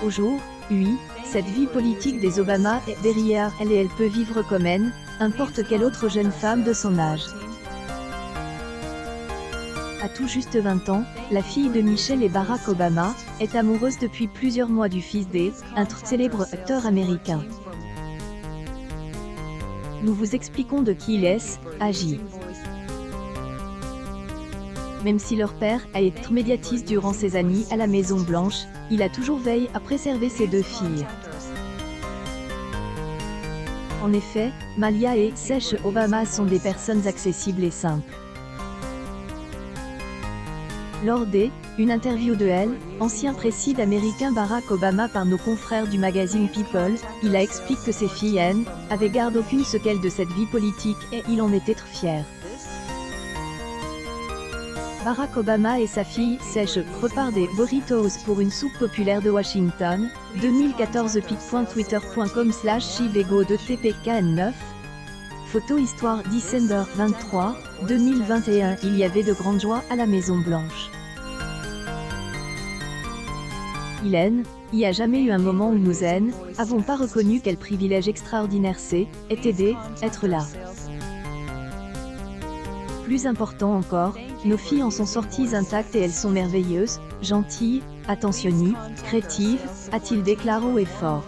Au jour, oui, cette vie politique des Obama est derrière elle et elle peut vivre comme n'importe quelle autre jeune femme de son âge. À tout juste 20 ans, la fille de Michelle et Barack Obama est amoureuse depuis plusieurs mois du fils un célèbre acteur américain. Nous vous expliquons de qui il agit. Même si leur père a été médiatiste durant ses années à la Maison Blanche, il a toujours veillé à préserver ses deux filles. En effet, Malia et Michelle Obama sont des personnes accessibles et simples. Lors une interview de ancien président américain Barack Obama par nos confrères du magazine People, il a expliqué que ses filles avaient garde aucune sequelle de cette vie politique et il en était très fier. Barack Obama et sa fille Michelle préparent des burritos pour une soupe populaire de Washington. 2014 pic.twitter.com/chivego2tpkn9. Photo histoire December 23, 2021. Il y avait de grandes joies à la Maison Blanche. Il y a jamais eu un moment où nous avons pas reconnu quel privilège extraordinaire était d'être là. Plus important encore, nos filles en sont sorties intactes et elles sont merveilleuses, gentilles, attentionnées, créatives, a-t-il déclaré haut et fort.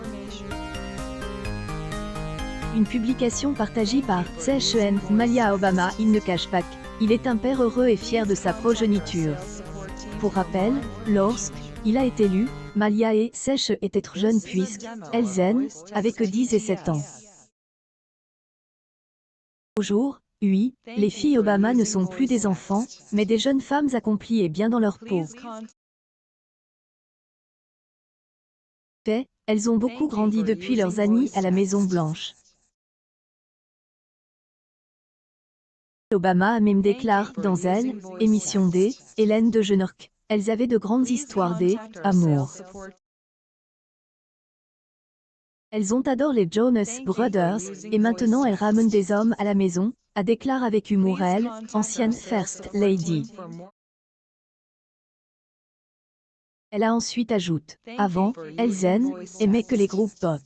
Une publication partagée par Michelle Malia Obama. Il ne cache pas qu'il est un père heureux et fier de sa progéniture. Pour rappel, lorsqu'il a été élu, Malia et Michelle étaient trop jeunes puisqu'elles avaient que 10 et 7 ans. Au jour, oui, les filles Obama ne sont plus des enfants, mais des jeunes femmes accomplies et bien dans leur peau. Elles ont beaucoup grandi depuis leurs années à la Maison Blanche. Obama a même déclaré dans émission Hélène DeGeneres elles avaient de grandes histoires d'amour. Elles ont adoré les Jonas Brothers, et maintenant elles ramènent des hommes à la maison, a déclaré avec humour ancienne First Lady. Elle a ensuite ajouté, avant, elles aimaient que les groupes pop.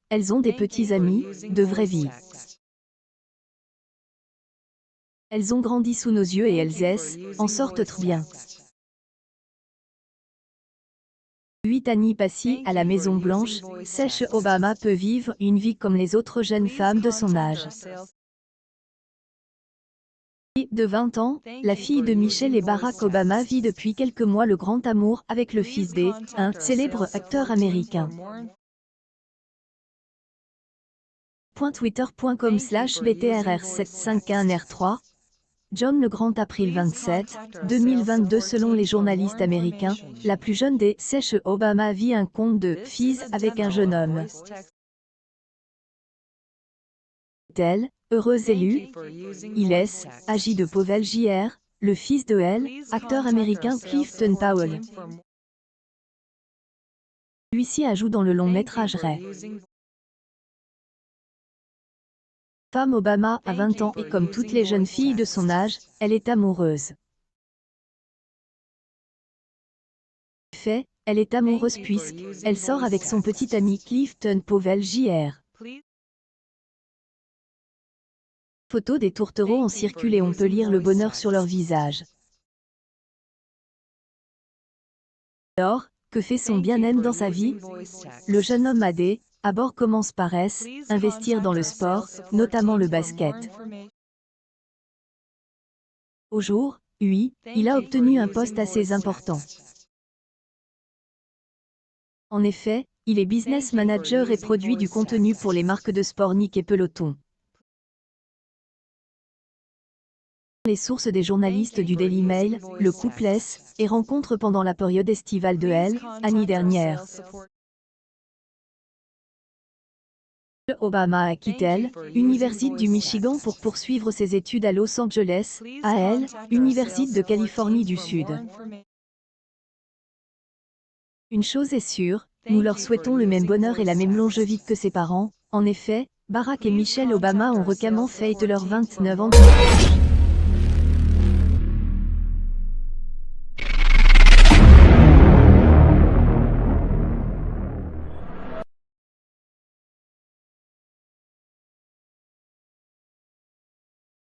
Elles ont des petits amis, de vraie vie. Elles ont grandi sous nos yeux et elles en sortent très bien. 8 années passées à la Maison Blanche, Michelle Obama peut vivre une vie comme les autres jeunes femmes de son âge. De 20 ans, la fille de Michelle et Barack Obama vit depuis quelques mois le grand amour avec le fils un célèbre acteur américain. .twitter.com/btrr751r3 John le Grand April 27, 2022. Selon les journalistes américains, la plus jeune des Michelle Obama vit un conte de fils avec un jeune homme. Elle, heureuse élue, il agit de Powell Jr., le fils de acteur américain Clifton Powell. Celui-ci ajoute dans le long métrage Ray. Femme Obama a 20 ans et comme toutes les jeunes filles de son âge, elle est amoureuse. En effet, elle est amoureuse puisqu'elle sort avec son petit ami Clifton Powell Jr. Photos des tourtereaux ont circulé et on peut lire le bonheur sur leur visage. Alors, que fait son bien-être dans sa vie? Le jeune homme à bord commence par investir dans le sport, notamment le basket. Au jour, oui, il a obtenu un poste assez important. En effet, il est business manager et produit du contenu pour les marques de sport Nike et Peloton. Les sources des journalistes du Daily Mail, le couple et rencontre pendant la période estivale de l'année dernière. Obama a quitté l'Université du Michigan pour poursuivre ses études à Los Angeles, à l'Université de Californie du Sud. Une chose est sûre, nous leur souhaitons le même bonheur et la même longévité que ses parents. En effet, Barack et Michelle Obama ont récemment fêté leurs 29 ans de mariage.